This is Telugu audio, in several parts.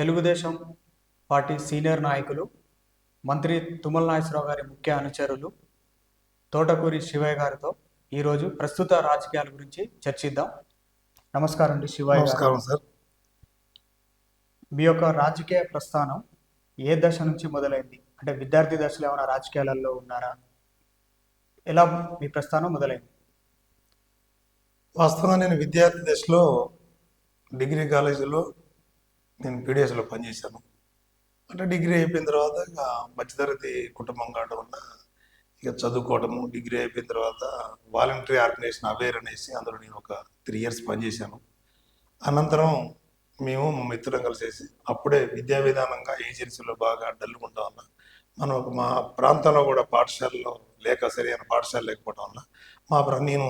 తెలుగుదేశం పార్టీ సీనియర్ నాయకులు మంత్రి తుమ్మల నాగేశ్వరరావు గారి ముఖ్య అనుచరులు తోటకూరి శివయ్య గారితో ఈరోజు ప్రస్తుత రాజకీయాల గురించి చర్చిద్దాం. నమస్కారం అండి శివయ్య గారు. నమస్కారం సార్. మీ యొక్క రాజకీయ ప్రస్థానం ఏ దశ నుంచి మొదలైంది? అంటే విద్యార్థి దశలో ఏమైనా రాజకీయాలలో ఉన్నారా? ఎలా మీ ప్రస్థానం మొదలైంది? వాస్తవంగా నేను విద్యార్థి దశలో డిగ్రీ కాలేజీలో నేను పీడిఎస్లో పనిచేశాను. అంటే డిగ్రీ అయిపోయిన తర్వాత ఇక మధ్యతరగతి కుటుంబం కావడం వల్ల ఇక చదువుకోవడము, డిగ్రీ అయిపోయిన తర్వాత వాలంటరీ ఆర్గనైజేషన్ అవేర్ అనేసి అందులో నేను ఒక 3 years పనిచేశాను. అనంతరం మేము మా మిత్రులం కలిసేసి అప్పుడే విద్యా విధానంగా ఏజెన్సీలో బాగా డల్లుకుంటా ఉన్నా. మనం మా ప్రాంతంలో కూడా పాఠశాలలో సరైన పాఠశాల లేకపోవడం వల్ల నేను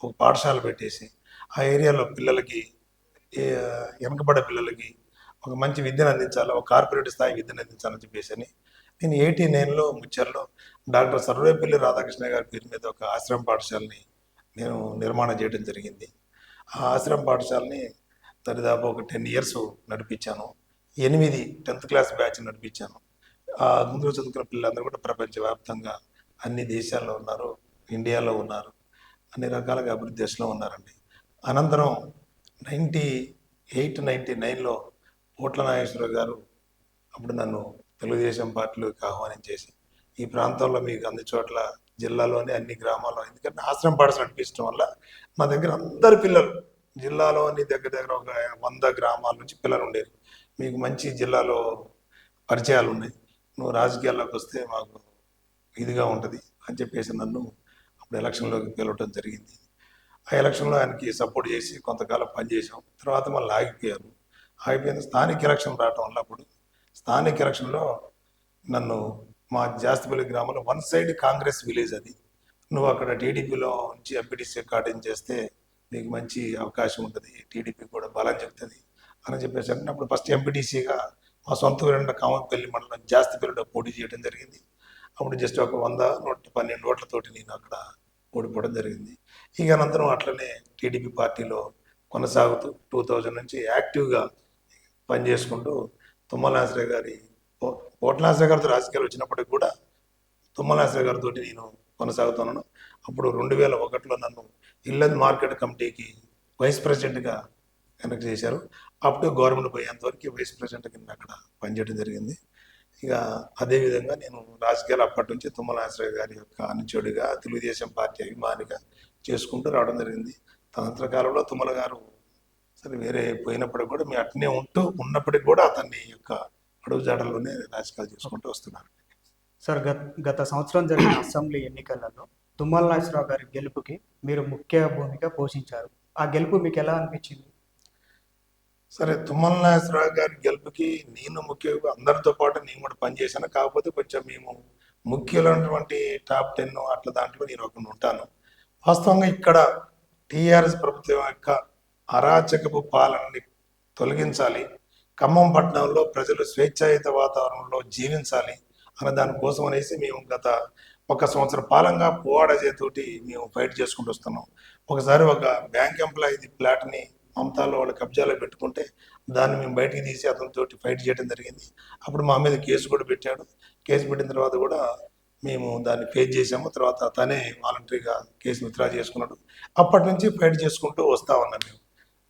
ఒక పాఠశాల పెట్టేసి ఆ ఏరియాలో పిల్లలకి, వెనకబడ్డ పిల్లలకి ఒక మంచి విద్యను అందించాలి, ఒక కార్పొరేట్ స్థాయి విద్యను అందించాలని చెప్పేసి నేను 89లో ముచ్చర్లో డాక్టర్ సర్వేపల్లి రాధాకృష్ణ గారి పేరు మీద ఒక ఆశ్రమ పాఠశాలని నేను నిర్మాణం చేయడం జరిగింది. ఆ ఆశ్రమ పాఠశాలని దరిదాపు ఒక 10 years నడిపించాను. 8 10th class బ్యాచ్ నడిపించాను. ముందులో చదువుకున్న పిల్లలందరూ కూడా ప్రపంచవ్యాప్తంగా అన్ని దేశాల్లో ఉన్నారు, ఇండియాలో ఉన్నారు, అన్ని రకాలుగా అభివృద్ధి దశలో ఉన్నారండి. అనంతరం 98, 99లో పోట్ల నాగేశ్వరరావు గారు అప్పుడు నన్ను తెలుగుదేశం పార్టీలోకి ఆహ్వానించేసి ఈ ప్రాంతంలో మీకు అన్ని చోట్ల జిల్లాలోని అన్ని గ్రామాల్లో, ఎందుకంటే ఆశ్రమ పాఠశాల నడిపించడం వల్ల నా దగ్గర అందరు పిల్లలు జిల్లాలోని దగ్గర ఒక 100 గ్రామాల నుంచి పిల్లలు ఉండేది. మీకు మంచి జిల్లాలో పరిచయాలు ఉన్నాయి, నువ్వు రాజకీయాల్లోకి వస్తే మాకు ఇదిగా ఉంటుంది అని చెప్పేసి నన్ను అప్పుడు ఎలక్షన్లోకి పిలవటం జరిగింది. ఆ ఎలక్షన్లో ఆయనకి సపోర్ట్ చేసి కొంతకాలం పనిచేసాం. తర్వాత మళ్ళీ ఆగిపోయింది. స్థానిక ఎలక్షన్ రావటం వల్ల అప్పుడు స్థానిక ఎలక్షన్లో నన్ను మా జాస్తిపల్లి గ్రామంలో 1 side కాంగ్రెస్ విలేజ్ అది, నువ్వు అక్కడ టీడీపీలో నుంచి ఎంపీటీసీ కార్డింగ్ చేస్తే నీకు మంచి అవకాశం ఉంటుంది, టీడీపీ కూడా బలం చెప్తుంది అని చెప్పేసి అంటే అప్పుడు ఫస్ట్ ఎంపీటీసీగా మా సొంత ఊరంట కామపల్లి మండలం జాస్తిపల్లిలో పోటీ చేయడం జరిగింది. అప్పుడు జస్ట్ ఒక 112 ఓట్లతోటి నేను అక్కడ ఓడిపోవడం జరిగింది. ఇక అనంతరం అట్లనే టీడీపీ పార్టీలో కొనసాగుతూ 2000 నుంచి యాక్టివ్గా పనిచేసుకుంటూ తుమ్మల నాగేశ్వరరావు గారి పోట్ల నాగేశ్వరరావు గారితో రాజకీయాలు వచ్చినప్పటికి కూడా తుమ్మల నాగేశ్వరరావు గారితో నేను కొనసాగుతున్నాను. అప్పుడు 2001లో నన్ను ఇల్లంద్ మార్కెట్ కమిటీకి వైస్ ప్రెసిడెంట్గా కనెక్ట్ చేశారు. అప్పుడు గవర్నమెంట్ పోయేంత వరకు వైస్ ప్రెసిడెంట్ కింద అక్కడ పనిచేయడం జరిగింది. ఇక అదేవిధంగా నేను రాజకీయాలు అప్పటి నుంచి తుమ్మల నాగేశ్వరరావు గారి యొక్క అనుచరుడిగా, తెలుగుదేశం పార్టీ అభిమానిగా చేసుకుంటూ రావడం జరిగింది. తనంతర కాలంలో తుమ్మల గారు సరే వేరే పోయినప్పటికి కూడా మేము అట్నే ఉన్నప్పటికీ కూడా అతన్ని యొక్క అడుగుజాడల్లోనే రాజకీయాలు చేసుకుంటూ వస్తున్నారు. సార్, గత సంవత్సరం జరిగిన అసెంబ్లీ ఎన్నికలలో తుమ్మల నాగేశ్వరరావు గారి గెలుపుకి మీరు ముఖ్య భూమిక పోషించారు. ఆ గెలుపు మీకు ఎలా అనిపించింది? సరే, తుమ్మల నాగేశ్వరరావు గారి గెలుపుకి నేను ముఖ్యంగా అందరితో పాటు నేను కూడా పనిచేశాను. కాకపోతే కొంచెం మేము ముఖ్యమైనటువంటి టాప్ 10 అట్లా దాంట్లో నేను ఒక ఉంటాను. వాస్తవంగా ఇక్కడ టీఆర్ఎస్ ప్రభుత్వం యొక్క అరాచకపు పాలనని తొలగించాలి, ఖమ్మం పట్టణంలో ప్రజలు స్వేచ్ఛాయుత వాతావరణంలో జీవించాలి అనే దానికోసం అనేసి మేము గత 1 సంవత్సర పాలంగా పోవాడజేతోటి మేము ఫైట్ చేసుకుంటూ వస్తున్నాం. ఒకసారి ఒక బ్యాంక్ ఎంప్లాయీ ప్లాట్ని మమతాలో వాళ్ళ కబ్జాలో పెట్టుకుంటే దాన్ని మేము బయటికి తీసి అతనితో ఫైట్ చేయడం జరిగింది. అప్పుడు మా మీద కేసు కూడా పెట్టాడు. కేసు పెట్టిన తర్వాత కూడా మేము దాన్ని ఫేస్ చేసాము. తర్వాత తనే వాలంటరీగా కేసు విత్డ్రా చేసుకున్నాడు. అప్పటి నుంచి ఫైట్ చేసుకుంటూ వస్తా ఉన్నాం మేము.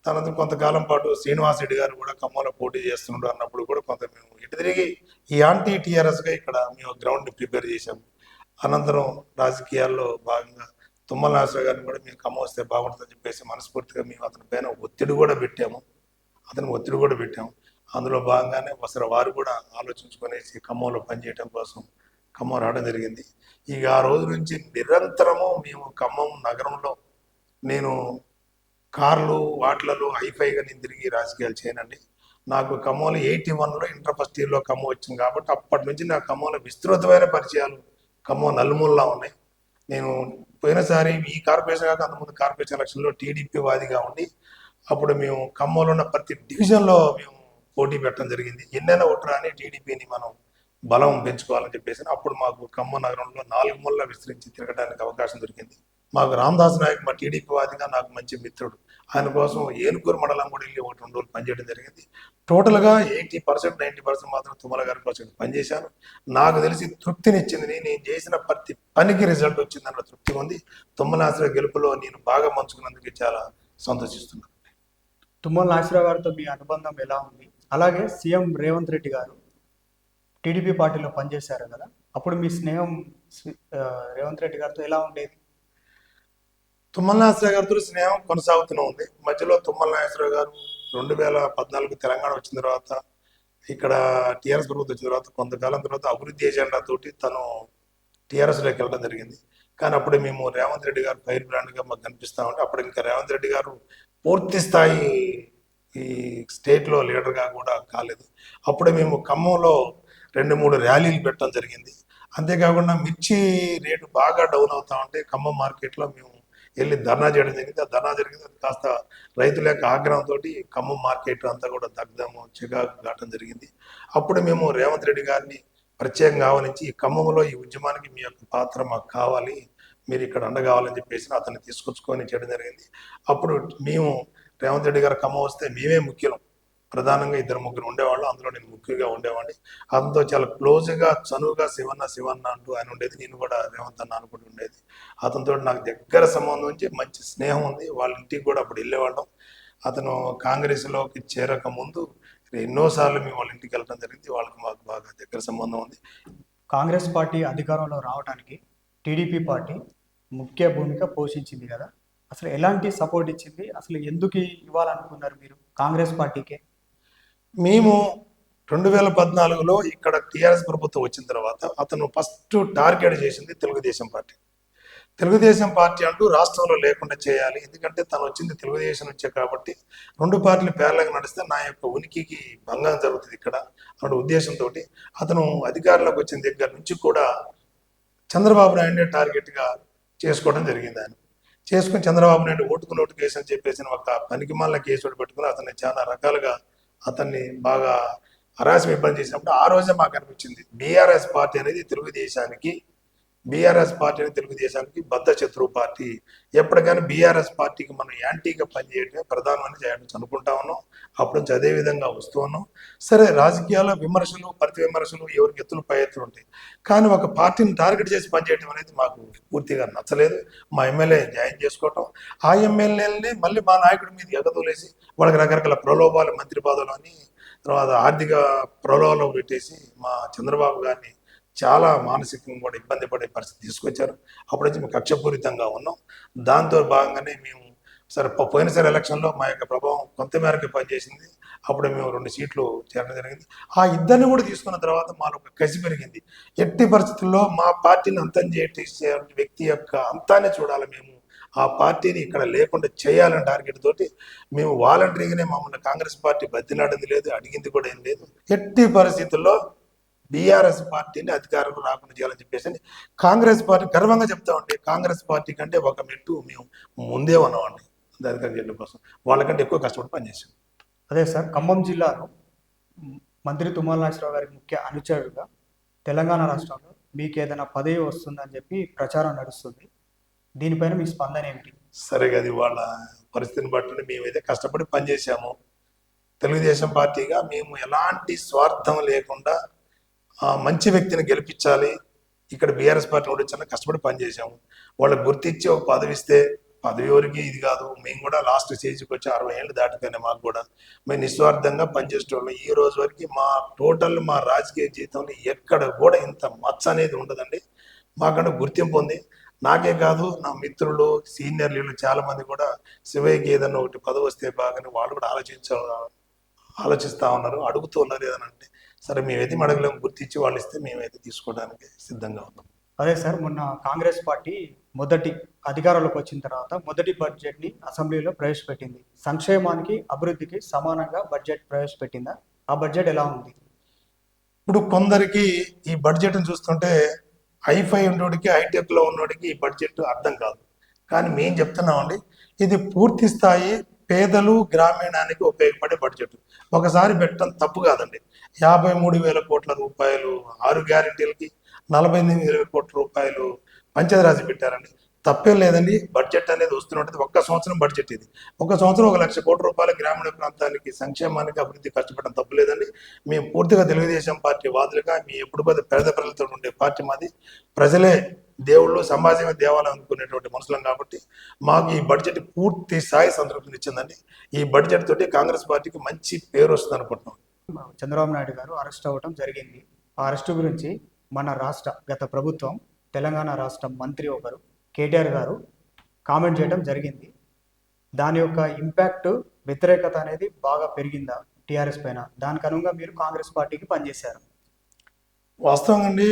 తర్వాత కొంతకాలం పాటు శ్రీనివాస్ రెడ్డి గారు కూడా ఖమ్మంలో పోటీ చేస్తున్నాడు అన్నప్పుడు కూడా కొంత మేము ఇటు తిరిగి ఈ యాంటీ టీఆర్ఎస్గా ఇక్కడ మేము గ్రౌండ్ని ప్రిపేర్ చేశాము. అనంతరం రాజకీయాల్లో భాగంగా తుమ్మల నాగేశ్వరరావు గారిని కూడా మేము ఖమ్మం వస్తే బాగుంటుందని చెప్పేసి మనస్ఫూర్తిగా మేము అతని పైన ఒత్తిడి కూడా పెట్టాము. అందులో భాగంగానే ఒకసారి వారు కూడా ఆలోచించుకునేసి ఖమ్మంలో పనిచేయడం కోసం ఖమ్మం రావడం జరిగింది. ఇక ఆ రోజు నుంచి నిరంతరము మేము ఖమ్మం నగరంలో నేను కార్లు వాటిలలో హైఫైగా నేను తిరిగి రాజకీయాలు చేయనండి. నాకు ఖమ్మంలో 81లో ఇంటర్ ఫస్ట్ ఇయర్లో ఖమ్మం వచ్చింది కాబట్టి అప్పటి నుంచి నాకు ఖమ్మంలో విస్తృతమైన పరిచయాలు ఖమ్మం నలుమూలలా ఉన్నాయి. నేను పోయినసారి ఈ కార్పొరేషన్ కాక అంతకుముందు కార్పొరేషన్ ఎలక్షన్లో టీడీపీ వాదిగా ఉండి అప్పుడు మేము ఖమ్మంలో ఉన్న ప్రతి డివిజన్లో మేము పోటీ పెట్టడం జరిగింది. ఎన్నైనా ఓటరా అని టీడీపీని మనం బలం పెంచుకోవాలని చెప్పేసి అప్పుడు మాకు ఖమ్మం నగరంలో 4 మూలలా విస్తరించి తిరగడానికి అవకాశం దొరికింది. మాకు రామదాస్ నాయక్ మా టీడీపీ వాదిగా నాకు మంచి మిత్రుడు. ఆయన కోసం ఏనుకూరు మండలం కూడా వెళ్ళి 1-2 రోజులు పనిచేయడం జరిగింది. టోటల్గా 80% 90% మాత్రం తుమ్మల గారి కోసం పనిచేశాను. నాకు తెలిసి తృప్తినిచ్చింది. నేను చేసిన ప్రతి పనికి రిజల్ట్ వచ్చిందన్న తృప్తి ఉంది. తుమ్మల నాగేశ్వరరావు గెలుపులో నేను బాగా మంచుకున్నందుకు చాలా సంతోషిస్తున్నాను. తుమ్మల నాగేశ్వరరావు గారితో మీ అనుబంధం ఎలా ఉంది? అలాగే సీఎం రేవంత్ రెడ్డి గారు టీడీపీ పార్టీలో పనిచేశారు కదా, అప్పుడు మీ స్నేహం రేవంత్ రెడ్డి గారితో ఎలా ఉండేది? తుమ్మల నాగేశ్వరరావు గారితో స్నేహం కొనసాగుతూనే ఉంది. మధ్యలో తుమ్మల నాగేశ్వరరావు గారు 2014 తెలంగాణ వచ్చిన తర్వాత, ఇక్కడ టీఆర్ఎస్ ప్రభుత్వం వచ్చిన తర్వాత కొంతకాలం తర్వాత అభివృద్ధి ఎజెండా తోటి తను టీఆర్ఎస్లోకి వెళ్ళడం జరిగింది. కానీ అప్పుడే మేము రేవంత్ రెడ్డి గారు ఫైర్ బ్రాండ్గా మాకు కనిపిస్తూ ఉంటే, అప్పుడు ఇంకా రేవంత్ రెడ్డి గారు పూర్తి స్థాయి ఈ స్టేట్లో లీడర్గా కూడా కాలేదు. అప్పుడే మేము ఖమ్మంలో 2-3 ర్యాలీలు పెట్టడం జరిగింది. అంతేకాకుండా మిర్చి రేటు బాగా డౌన్ అవుతా ఉంటే ఖమ్మం మార్కెట్లో మేము వెళ్ళి ధర్నా చేయడం జరిగింది. ఆ ధర్నా జరిగింది, అది కాస్త రైతుల యొక్క ఆగ్రహంతో ఖమ్మం మార్కెట్ అంతా కూడా దగ్ధము చికాకు కావడం జరిగింది. అప్పుడు మేము రేవంత్ రెడ్డి గారిని ప్రత్యేకంగా ఆహ్వానించి, ఈ ఖమ్మంలో ఈ ఉద్యమానికి మీ యొక్క పాత్ర మాకు కావాలి, మీరు ఇక్కడ అండగావాలని చెప్పేసి అతన్ని తీసుకొచ్చుకొని చేయడం జరిగింది. అప్పుడు మేము రేవంత్ రెడ్డి గారు ఖమ్మం వస్తే మేమే ముఖ్యం, ప్రధానంగా 2-3 ఉండేవాళ్ళు, అందులో నేను ముఖ్యంగా ఉండేవాడిని. అతనితో చాలా క్లోజ్గా చనువుగా శివన్న అంటూ ఆయన ఉండేది. నేను కూడా రేవంత్ అన్న అనుకుంటూ ఉండేది. అతనితో నాకు దగ్గర సంబంధం నుంచి మంచి స్నేహం ఉంది. వాళ్ళ ఇంటికి కూడా అప్పుడు వెళ్ళేవాళ్ళం. అతను కాంగ్రెస్లోకి చేరక ముందు ఎన్నోసార్లు మేము వాళ్ళ ఇంటికి వెళ్ళడం జరిగింది. వాళ్ళకి మాకు బాగా దగ్గర సంబంధం ఉంది. కాంగ్రెస్ పార్టీ అధికారంలో రావడానికి టీడీపీ పార్టీ ముఖ్య భూమిక పోషించింది కదా, అసలు ఎలాంటి సపోర్ట్ ఇచ్చింది? అసలు ఎందుకు ఇవ్వాలనుకున్నారు మీరు కాంగ్రెస్ పార్టీకే? మేము 2014లో ఇక్కడ టీఆర్ఎస్ ప్రభుత్వం వచ్చిన తర్వాత అతను ఫస్ట్ టార్గెట్ చేసింది తెలుగుదేశం పార్టీ. తెలుగుదేశం పార్టీ అంటూ రాష్ట్రంలో లేకుండా చేయాలి, ఎందుకంటే తను వచ్చింది తెలుగుదేశం నుంచే కాబట్టి 2 పార్టీలు పేర్లగా నడిస్తే నా యొక్క ఉనికికి భంగం జరుగుతుంది ఇక్కడ అనే ఉద్దేశంతో అతను అధికారంలోకి వచ్చిన దగ్గర నుంచి కూడా చంద్రబాబు నాయుడునే టార్గెట్గా చేసుకోవడం జరిగింది. ఆయన చేసుకుని చంద్రబాబు నాయుడు ఓటుకు కేసు అని చెప్పేసి ఒక పనికిమాల కేసు పెట్టుకుని అతన్ని చాలా రకాలుగా అతన్ని బాగా హరాస్యం ఇబ్బంది చేసినప్పుడు ఆ రోజే మాకు అనిపించింది, బీఆర్ఎస్ పార్టీ అనేది తెలుగుదేశానికి బద్ధ శత్రువు పార్టీ. ఎప్పటికైనా బీఆర్ఎస్ పార్టీకి మనం యాంటీగా పనిచేయడమే ప్రధానమని అనుకుంటా ఉన్నాం. అప్పటి నుంచి అదే విధంగా వస్తూ ఉన్నాం. సరే, రాజకీయాల్లో విమర్శలు ప్రతి విమర్శలు ఎవరికి ఎత్తులు పై ఎత్తులు ఉంటాయి, కానీ ఒక పార్టీని టార్గెట్ చేసి పనిచేయడం అనేది మాకు పూర్తిగా నచ్చలేదు. మా ఎమ్మెల్యే జాయిన్ చేసుకోవటం, ఆ ఎమ్మెల్యేలని మళ్ళీ మా నాయకుడి మీద ఎగదోలేసి వాళ్ళకి రకరకాల ప్రలోభాలు, మంత్రి పదవులు అని, తర్వాత ఆర్థిక ప్రలోభాలు పెట్టేసి మా చంద్రబాబు గారిని చాలా మానసికంగా కూడా ఇబ్బంది పడే పరిస్థితి తీసుకొచ్చారు. అప్పుడు నుంచి మేము కక్షపూరితంగా ఉన్నాం. దాంతో భాగంగానే మేము సరే పోయినసారి ఎలక్షన్లో మా యొక్క ప్రభావం కొంత మేరకు పనిచేసింది. అప్పుడు మేము 2 సీట్లు చేరడం జరిగింది. ఆ ఇద్దరిని కూడా తీసుకున్న తర్వాత మాలో ఒక కసి పెరిగింది. ఎట్టి పరిస్థితుల్లో మా పార్టీని అంతం చేసే వ్యక్తి యొక్క అంతాన్ని చూడాలి, మేము ఆ పార్టీని ఇక్కడ లేకుండా చేయాలని టార్గెట్ తోటి మేము వాలంటరీగానే మమ్మల్ని కాంగ్రెస్ పార్టీ బతిలాడింది లేదు, అడిగింది కూడా ఏం లేదు. ఎట్టి పరిస్థితుల్లో బీఆర్ఎస్ పార్టీని అధికారంలో రాకుండా చేయాలని చెప్పేసి కాంగ్రెస్ పార్టీ గర్వంగా చెప్తా ఉంటే, కాంగ్రెస్ పార్టీ కంటే ఒక మెట్టు మేము ముందే ఉన్నామండి అధికారం చేయడం కోసం. వాళ్ళకంటే ఎక్కువ కష్టపడి పనిచేసాం. అదే సార్, ఖమ్మం జిల్లాలో మంత్రి తుమ్మల నాగేశ్వరరావు గారి ముఖ్య అనుచరుడుగా తెలంగాణ రాష్ట్రంలో మీకు ఏదైనా పదవి వస్తుందని చెప్పి ప్రచారం నడుస్తుంది. దీనిపైన మీ స్పందన ఏమిటి? సరే, అది వాళ్ళ పరిస్థితిని బట్టి మేమైతే కష్టపడి పనిచేసాము. తెలుగుదేశం పార్టీగా మేము ఎలాంటి స్వార్థం లేకుండా మంచి వ్యక్తిని గెలిపించాలి, ఇక్కడ బీఆర్ఎస్ పార్టీ ఓడించాలని కష్టపడి పనిచేసాము. వాళ్ళకి గుర్తించి ఒక పదవి ఇస్తే, పదవి ఎవరికి ఇది కాదు, మేము కూడా లాస్ట్ స్టేజ్కి వచ్చి 60 ఏళ్ళు దాటిపోయినాయి. మాకు కూడా మేము నిస్వార్థంగా పనిచేసేవాళ్ళం. ఈ రోజు వరకు మా రాజకీయ జీవితంలో ఎక్కడ కూడా ఇంత మచ్చ అనేది ఉండదండి. మాకంటే గుర్తింపు ఉంది. నాకే కాదు, నా మిత్రులు, సీనియర్ లీడర్లు చాలా మంది కూడా శివయ్యకి ఏదన్నా ఒకటి పదవి వస్తే బాగానే వాళ్ళు కూడా ఆలోచిస్తూ ఉన్నారు, అడుగుతూ ఉన్నారు ఏదనంటే. సరే, మేమైతే అడగలేము, గుర్తించి వాళ్ళు ఇస్తే మేమైతే తీసుకోవడానికి సిద్ధంగా ఉన్నాం. అదే సార్, మొన్న కాంగ్రెస్ పార్టీ మొదటి అధికారంలోకి వచ్చిన తర్వాత మొదటి బడ్జెట్ని అసెంబ్లీలో ప్రవేశపెట్టింది. సంక్షేమానికి అభివృద్ధికి సమానంగా బడ్జెట్ ప్రవేశపెట్టిందా? ఆ బడ్జెట్ ఎలా ఉంది? ఇప్పుడు కొందరికి ఈ బడ్జెట్ని చూస్తుంటే హైఫై ఉన్నోడికి, హైటెక్లో ఉన్నోడికి ఈ బడ్జెట్ అర్థం కాదు. కానీ మేము చెప్తున్నామండి, ఇది పూర్తి స్థాయి పేదలు, గ్రామీణానికి ఉపయోగపడే బడ్జెట్. ఒకసారి పెట్టడం తప్పు కాదండి. 53,000 కోట్ల రూపాయలు 6 గ్యారెంటీలకి, 48,000 కోట్ల రూపాయలు పంచాయతీరాజ్ పెట్టారండి. తప్పేం లేదండి. బడ్జెట్ అనేది వస్తున్నట్టు ఒక్క సంవత్సరం బడ్జెట్ ఇది. ఒక సంవత్సరం 1,00,000 కోట్ల రూపాయలు గ్రామీణ ప్రాంతానికి సంక్షేమానికి అభివృద్ధి ఖర్చు పెట్టడం తప్పు లేదండి. మేము పూర్తిగా తెలుగుదేశం పార్టీ వాదులుగా మీ ఎప్పుడు కూడా పేద ప్రజలతో ఉండే పార్టీ మాది. ప్రజలే దేవుళ్ళు, సమాజమే దేవాలయం అనుకునేటువంటి మనుషులం కాబట్టి మాకు ఈ బడ్జెట్ పూర్తి స్థాయి సంతృప్తినిచ్చిందండి. ఈ బడ్జెట్ తోటి కాంగ్రెస్ పార్టీకి మంచి పేరు వస్తుంది అనుకుంటున్నాం. చంద్రబాబు నాయుడు గారు అరెస్ట్ అవ్వడం జరిగింది. ఆ అరెస్టు గురించి మన రాష్ట్ర గత ప్రభుత్వం, తెలంగాణ రాష్ట్ర మంత్రి ఒకరు కేటీఆర్ గారు కామెంట్ చేయడం జరిగింది. దాని యొక్క ఇంపాక్ట్, వ్యతిరేకత అనేది బాగా పెరిగిందా టీఆర్ఎస్ పైన? దానికి అనుగుణంగా మీరు కాంగ్రెస్ పార్టీకి పనిచేశారు. వాస్తవంగా అండి,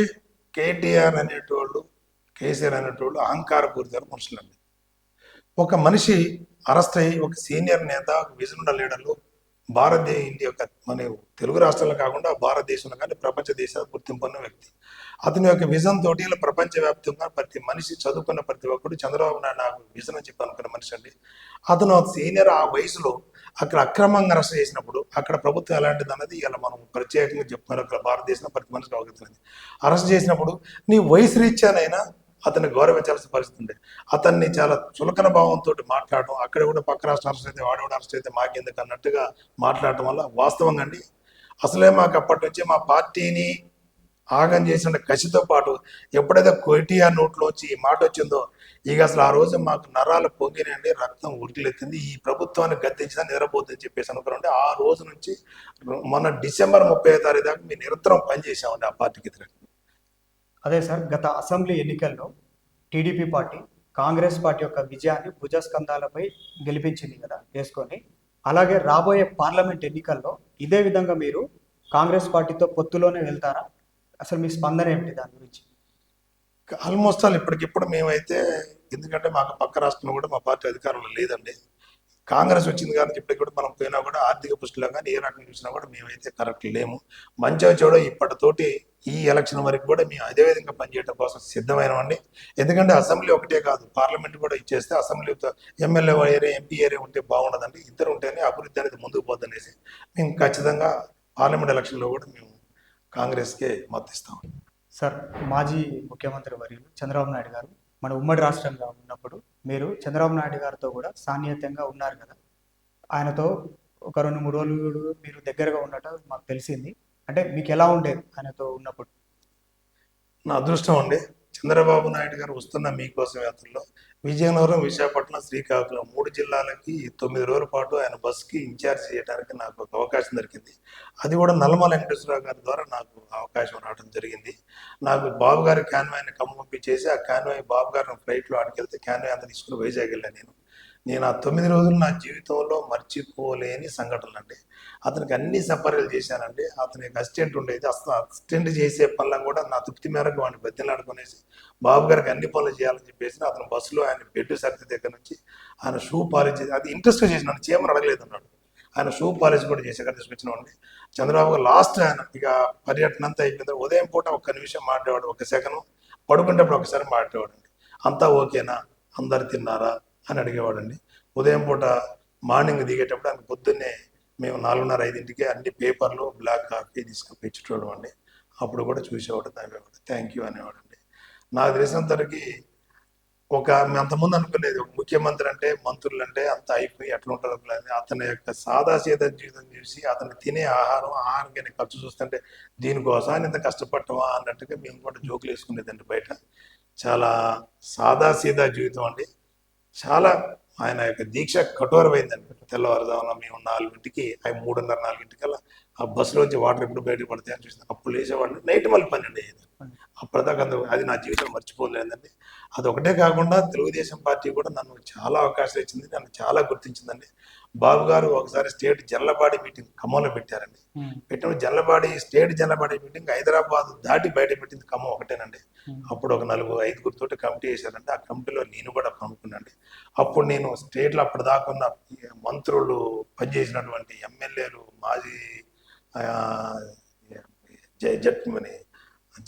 కేటీఆర్ అనేటోళ్ళు, కేసీఆర్ అనేటోళ్ళు అహంకారపూరిత మనుషులండి. ఒక మనిషి అరెస్ట్ అయ్యి ఒక సీనియర్ నేత, విజన్ ఉన్న లీడర్లు, ఇండియా యొక్క మన తెలుగు రాష్ట్రాల్లో కాకుండా భారతదేశంలో కానీ ప్రపంచ దేశాలు గుర్తింపు ఉన్న వ్యక్తి. అతని యొక్క విజన్ తోటి ఇలా ప్రపంచవ్యాప్తంగా ప్రతి మనిషి, చదువుకున్న ప్రతి ఒక్కరు చంద్రబాబు నాయుడు నాకు విజన్ అని చెప్పి అనుకున్న మనిషి అండి. అతను సీనియర్ ఆ వయసులో అక్కడ అక్రమంగా అరెస్ట్ చేసినప్పుడు అక్కడ ప్రభుత్వం ఎలాంటిది అన్నది ఇలా మనం ప్రత్యేకంగా చెప్తున్నారు. అక్కడ భారతదేశంలో ప్రతి మనిషికి అవగతుంది. అరెస్ట్ చేసినప్పుడు నీ వయసు రీత్యానైనా అతన్ని గౌరవించాల్సిన పరిస్థితి ఉంది. అతన్ని చాలా చులకన భావంతో మాట్లాడటం, అక్కడ కూడా పక్క రాష్ట్ర అరెస్ట్ అయితే వాడు కూడా అరెస్ట్ అయితే మాకెందుకు అన్నట్టుగా మాట్లాడటం వల్ల వాస్తవంగా అండి అసలే మాకు అప్పటి నుంచి మా పార్టీని ఆగం చేసిన కసితో పాటు ఎప్పుడైతే కేటీఆర్ నోట్లోంచి ఈ మాట వచ్చిందో ఇక అసలు ఆ రోజు మాకు నరాలు పొంగినండి, రక్తం ఉరికిలెత్తింది. ఈ ప్రభుత్వాన్ని గద్దించినా నిద్రపోతుందని చెప్పేసి అనుకున్నాండి. ఆ రోజు నుంచి మొన్న డిసెంబర్ 30వ తారీఖు దాకా మేము నిరంతరం పనిచేసామండి ఆ పార్టీకి వ్యతిరేకంగా. అదే సార్, గత అసెంబ్లీ ఎన్నికల్లో టీడీపీ పార్టీ కాంగ్రెస్ పార్టీ యొక్క విజయాన్ని భుజస్కంధాలపై గెలిపించింది కదా వేసుకొని. అలాగే రాబోయే పార్లమెంట్ ఎన్నికల్లో ఇదే విధంగా మీరు కాంగ్రెస్ పార్టీతో పొత్తులోనే వెళ్తారా? అసలు మీ స్పందన ఏమిటి దాని గురించి? ఆల్మోస్ట్ ఆల్ ఇప్పటికిప్పుడు మేమైతే, ఎందుకంటే మాకు పక్క రాష్ట్రంలో కూడా మా పార్టీ అధికారంలో లేదండి. కాంగ్రెస్ వచ్చింది కానీ ఇప్పటికి కూడా మనం పోయినా కూడా ఆర్థిక పుష్టిలో కానీ ఏ రకంగా చూసినా కూడా మేమైతే కరెక్ట్ లేము. మంచిగా చూడో ఇప్పటితోటి ఈ ఎలక్షన్ వరకు కూడా మేము అదే విధంగా పనిచేయడం కోసం సిద్ధమైనవండి. ఎందుకంటే అసెంబ్లీ ఒకటే కాదు, పార్లమెంట్ కూడా ఇచ్చేస్తే అసెంబ్లీతో ఎమ్మెల్యే ఏరియా, ఎంపీ ఏరియా ఉంటే బాగుండదండి. ఇద్దరు ఉంటేనే అభివృద్ధి అనేది ముందుకు పోద్దనేసి మేము ఖచ్చితంగా పార్లమెంట్ ఎలక్షన్లో కూడా మేము కాంగ్రెస్కే మద్దతిస్తాం. సార్, మాజీ ముఖ్యమంత్రి వర్యులు చంద్రబాబు నాయుడు గారు మన ఉమ్మడి రాష్ట్రంగా ఉన్నప్పుడు మీరు చంద్రబాబు నాయుడు గారితో కూడా సాన్నిహిత్యంగా ఉన్నారు కదా. ఆయనతో ఒక 2-3 రోజులు మీరు దగ్గరగా ఉన్నట్టు మాకు తెలిసింది. అంటే మీకు ఎలా ఉండేది ఆయనతో ఉన్నప్పుడు? నా అదృష్టం అండి, చంద్రబాబు నాయుడు గారు వస్తున్న మీకోసం యాత్రలో విజయనగరం, విశాఖపట్నం, శ్రీకాకుళం 3 జిల్లాలకి 9 రోజుల పాటు ఆయన బస్కి ఇన్ఛార్జ్ చేయడానికి నాకు ఒక అవకాశం దొరికింది. అది కూడా నల్లమల వెంకటేశ్వరరావు గారి ద్వారా నాకు అవకాశం రావడం జరిగింది. నాకు బాబు గారి క్యాన్వాయ్ని ఖమ్మం పంపించేసి ఆ క్యాన్వాయ్ బాబు గారిని ఫ్లైట్లో ఆడికెళ్తే క్యాన్వాయ్ అంతా తీసుకుని వైజాగ్ వెళ్ళాను. నేను ఆ 9 రోజులు నా జీవితంలో మర్చిపోలేని సంఘటనలు అండి. అతనికి అన్ని సపర్యలు చేశానండి. అతనికి అసిస్టెంట్ ఉండేది, అసలు అసిస్టెంట్ చేసే పనులను కూడా నా తృప్తి మేరకు వాడిని బతిలాడుకునేసి బాబు గారికి అన్ని పనులు చేయాలని చెప్పేసి అతను బస్సులో ఆయన బెడ్ సర్ది దగ్గర నుంచి ఆయన షూ పాలిష్ చేసి, అది ఇంట్రెస్ట్గా చేసినాడు, చేయమని అడగలేదు అన్నాడు. ఆయన షూ పాలిష్ కూడా చేసి అక్కడ తీసుకొచ్చినామండి. చంద్రబాబు గారు లాస్ట్ ఆయన ఇక పర్యటన అంతా అయిపోయింది. ఉదయం పూట ఒక్క నిమిషం మాట్లాడేవాడు, ఒక సెకండ్, పడుకుంటేప్పుడు ఒకసారి మాట్లాడేవాడండి. అంతా ఓకేనా, అందరు తిన్నారా అని అడిగేవాడండి. ఉదయం పూట మార్నింగ్ దిగేటప్పుడు ఆయన పొద్దున్నే మేము 4:30-5కి అన్ని పేపర్లు, బ్లాక్ కాఫీ తీసుకొని పెంచుకోవడం అండి. అప్పుడు కూడా చూసేవాడు, తాగేవాడు, థ్యాంక్ యూ అనేవాడండి. నాకు తెలిసినంతవరకు అంతకుముందు అనుకునేది ఒక ముఖ్యమంత్రి అంటే, మంత్రులు అంటే అంత అయిపోయి ఎట్లా ఉంటారు అనుకునేది. అతని యొక్క సాదాసీద జీవితం చూసి అతను తినే ఆహారానికి ఖర్చు చూస్తుంటే దీనికోసం ఆయన ఇంత కష్టపడటమా అన్నట్టుగా మేము కూడా జోకులు వేసుకునేదండి బయట. చాలా సాదాసీదా జీవితం అండి. చాలా ఆయన యొక్క దీక్ష కఠోరమైందండి. తెల్లవారుజామున మేము 4కి 3:30-4కల్లా ఆ బస్సులోంచి వాటర్ ఎప్పుడు బయటకు పడతాయని చూసి అప్పుడు లేచేవాడిని. నైట్ మళ్ళీ 12 అయ్యేది. అప్పటిదాకా అది నా జీవితం మర్చిపోలేదండి. అదొకటే కాకుండా తెలుగుదేశం పార్టీ కూడా నన్ను చాలా అవకాశాలు ఇచ్చింది, నన్ను చాలా గుర్తించిందండి. బాబు గారు ఒకసారి స్టేట్ జల్లబాడీ మీటింగ్ ఖమ్మంలో పెట్టారండి. పెట్టినప్పుడు స్టేట్ జల్లబాడీ మీటింగ్ హైదరాబాద్ దాటి బయట పెట్టింది ఖమ్మం ఒకటేనండి. అప్పుడు ఒక 4-5 కమిటీ వేశారండి. ఆ కమిటీలో నేను కూడా పంపుకున్నాండి. అప్పుడు నేను స్టేట్లో అప్పటిదాకా ఉన్న మంత్రులు, పనిచేసినటువంటి ఎమ్మెల్యేలు, మాజీ జడ్మని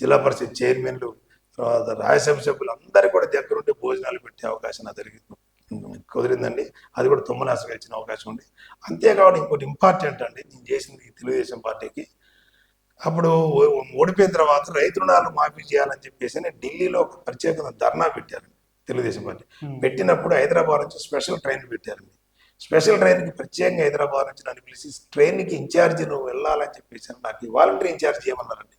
జిల్లా పరిషత్ చైర్మన్లు, తర్వాత రాజ్యసభ సభ్యులు అందరూ కూడా దగ్గరుండి భోజనాలు పెట్టే అవకాశం నా కుదిరిందండి. అది కూడా తుమ్మలాసగా ఇచ్చిన అవకాశం ఉంది. అంతేకాకుండా ఇంకోటి ఇంపార్టెంట్ అండి, నేను చేసింది తెలుగుదేశం పార్టీకి. అప్పుడు ఓడిపోయిన తర్వాత రైతు రుణాలు మాఫీ చేయాలని చెప్పేసి నేను ఢిల్లీలో ఒక ప్రత్యేకంగా ధర్నా పెట్టాను. తెలుగుదేశం పార్టీ పెట్టినప్పుడు హైదరాబాద్ నుంచి స్పెషల్ ట్రైన్ పెట్టారండి. స్పెషల్ ట్రైన్కి ప్రత్యేకంగా హైదరాబాద్ నుంచి నన్ను పిలిచి ట్రైన్కి ఇన్ఛార్జి నువ్వు వెళ్ళాలని చెప్పేసి నాకు వాలంటీర్ ఇన్ఛార్జ్ చేయమన్నారండి.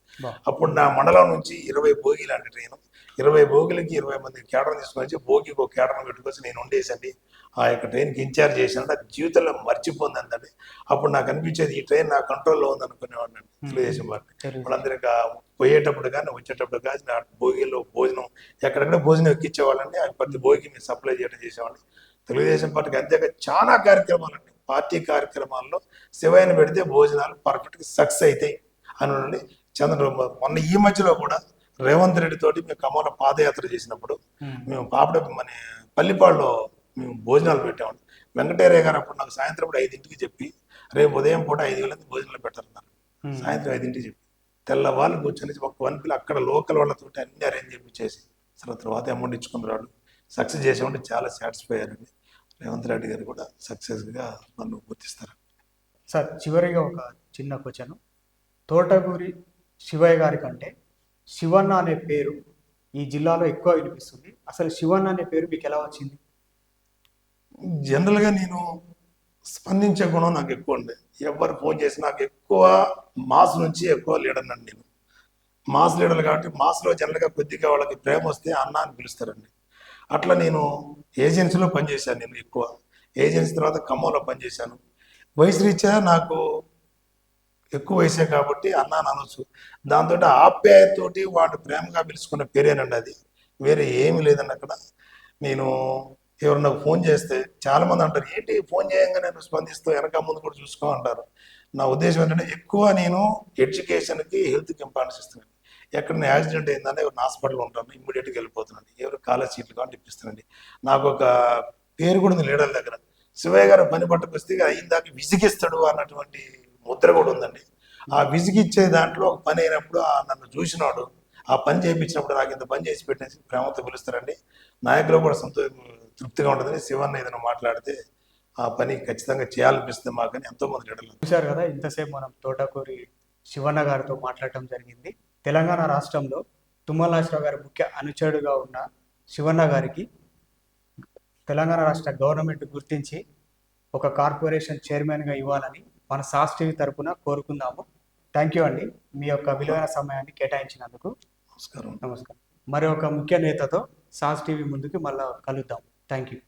అప్పుడు నా మండలం నుంచి 20 బోగీలు అండి ట్రైన్, 20 బోగీలకి 20 మంది కేడర్ తీసుకొని వచ్చి బోగికి ఒక కేడర్ని పెట్టుకొచ్చి నేను ఉండేసండి ఆ యొక్క ట్రైన్కి ఇన్ఛార్జ్ చేసినట్టు అది జీవితంలో మర్చిపోయిందండి. అప్పుడు నాకు అనిపించేది ఈ ట్రైన్ నా కంట్రోల్లో ఉంది అనుకునేవాడిని అండి. తెలుగుదేశం పార్టీ వాళ్ళందరికీ పోయేటప్పుడు కానీ వచ్చేటప్పుడు కానీ నా భోగిలో భోజనం ఎక్కడెక్కడ భోజనం ఎక్కించేవాళ్ళండి. ఆ ప్రతి భోగి మేము సప్లై చేయడం చేసేవాడిని. తెలుగుదేశం పార్టీకి అంతేగా చాలా కార్యక్రమాలు అండి. పార్టీ కార్యక్రమాల్లో శివయ్యను పెడితే భోజనాలు పర్ఫెక్ట్గా సక్సెస్ అవుతాయి అని చంద్రబాబు మొన్న ఈ మధ్యలో కూడా రేవంత్ రెడ్డి తోటి మేము ఖమ్మంలో పాదయాత్ర చేసినప్పుడు మేము మన పల్లిపాడులో మేము భోజనాలు పెట్టామండి. వెంకటేరయ్య గారు అప్పుడు నాకు సాయంత్రం 5ంటికి చెప్పి రేపు ఉదయం పూట 5 భోజనాలు పెట్టారన్నారు. సాయంత్రం 5ంటికి చెప్పి తెల్లవాళ్ళు కూర్చొని ఒక వన్పిల్ అక్కడ లోకల్ వాళ్ళతో అన్ని అరేంజ్ చేపించేసి తర్వాత అమౌంట్ ఇచ్చుకుని రాడు సక్సెస్ చేసామంటే చాలా సాటిస్ఫై అయ్యారండి. రేవంత్ రెడ్డి గారు కూడా సక్సెస్గా నన్ను గుర్తిస్తారు. సార్ చివరిగా ఒక చిన్న క్వశ్చన్, తోటకూరి శివయ్య గారి కంటే శివన్న అనే పేరు ఈ జిల్లాలో ఎక్కువ వినిపిస్తుంది. అసలు శివన్న అనే పేరు మీకు ఎలా వచ్చింది? జనరల్గా నేను స్పందించే గుణం నాకు ఎక్కువ ఉండే. ఎవరు ఫోన్ చేసి నాకు ఎక్కువ మాస్ నుంచి ఎక్కువ లీడర్ అండి. నేను మాస్ లీడర్ కాబట్టి మాస్లో జనరల్గా కొద్దిగా వాళ్ళకి ప్రేమ వస్తే అన్న అని పిలుస్తారండి. అట్లా నేను ఏజెన్సీలో పనిచేశాను. నేను ఎక్కువ ఏజెన్సీ తర్వాత ఖమ్మంలో పనిచేశాను. వయసు రీత్యా నాకు ఎక్కువ వయసే కాబట్టి అన్న అనొచ్చు. దాంతో ఆప్యాయతోటి వాడు ప్రేమగా పిలుచుకున్న పేరేనండి అది, వేరే ఏమీ లేదండి. అక్కడ నేను ఎవరు నాకు ఫోన్ చేస్తే చాలామంది అంటారు ఏంటి ఫోన్ చేయంగా నేను స్పందిస్తూ వెనక ముందు కూడా చూసుకో అంటారు. నా ఉద్దేశం ఏంటంటే ఎక్కువ నేను ఎడ్యుకేషన్కి హెల్త్కి ఇంపార్టెన్స్ ఇస్తున్నాను. ఎక్కడైనా యాక్సిడెంట్ అయిందంటే ఎవరు హాస్పిటల్లో ఉంటాను ఇమ్మీడియట్గా వెళ్ళిపోతున్నాను. ఎవరు కాలేజ్ సీట్లు కాబట్టి ఇప్పిస్తానండి. నాకు ఒక పేరు కూడా ఉంది లీడర్ దగ్గర, శివయ్య గారు పని పట్టుకొస్తే అయిందాక విసిగిస్తాడు అన్నటువంటి ముద్ర కూడా ఉందండి. ఆ విసిగిచ్చే దాంట్లో ఒక పని అయినప్పుడు నన్ను చూసినాడు, ఆ పని చేయించినప్పుడు నాకు ఇంత పని చేసి పెట్టేసి ప్రేమతో పిలుస్తారండి. నాయకులు కూడా తృప్తిగా ఉంటుందని శివన్న ఏదైనా మాట్లాడితే ఆ పని ఖచ్చితంగా చేయాలనిపిస్తుంది మాకని ఎంతోమంది లీడర్లు చూశారు కదా. ఇంతసేపు మనం తోటకూరి శివన్న గారితో మాట్లాడటం జరిగింది. తెలంగాణ రాష్ట్రంలో తుమ్మల నాగేశ్వరరావు గారి ముఖ్య అనుచరుడుగా ఉన్న శివన్న గారికి తెలంగాణ రాష్ట్ర గవర్నమెంట్ గుర్తించి ఒక కార్పొరేషన్ చైర్మన్గా ఇవ్వాలని మన సాస్ టీవీ తరపున కోరుకుందాము. థ్యాంక్ యూ అండి, మీ యొక్క విలువైన సమయాన్ని కేటాయించినందుకు. నమస్కారం. మరి ఒక ముఖ్య నేతతో సాస్ టీవీ ముందుకు మళ్ళీ కలుద్దాం. Thank you.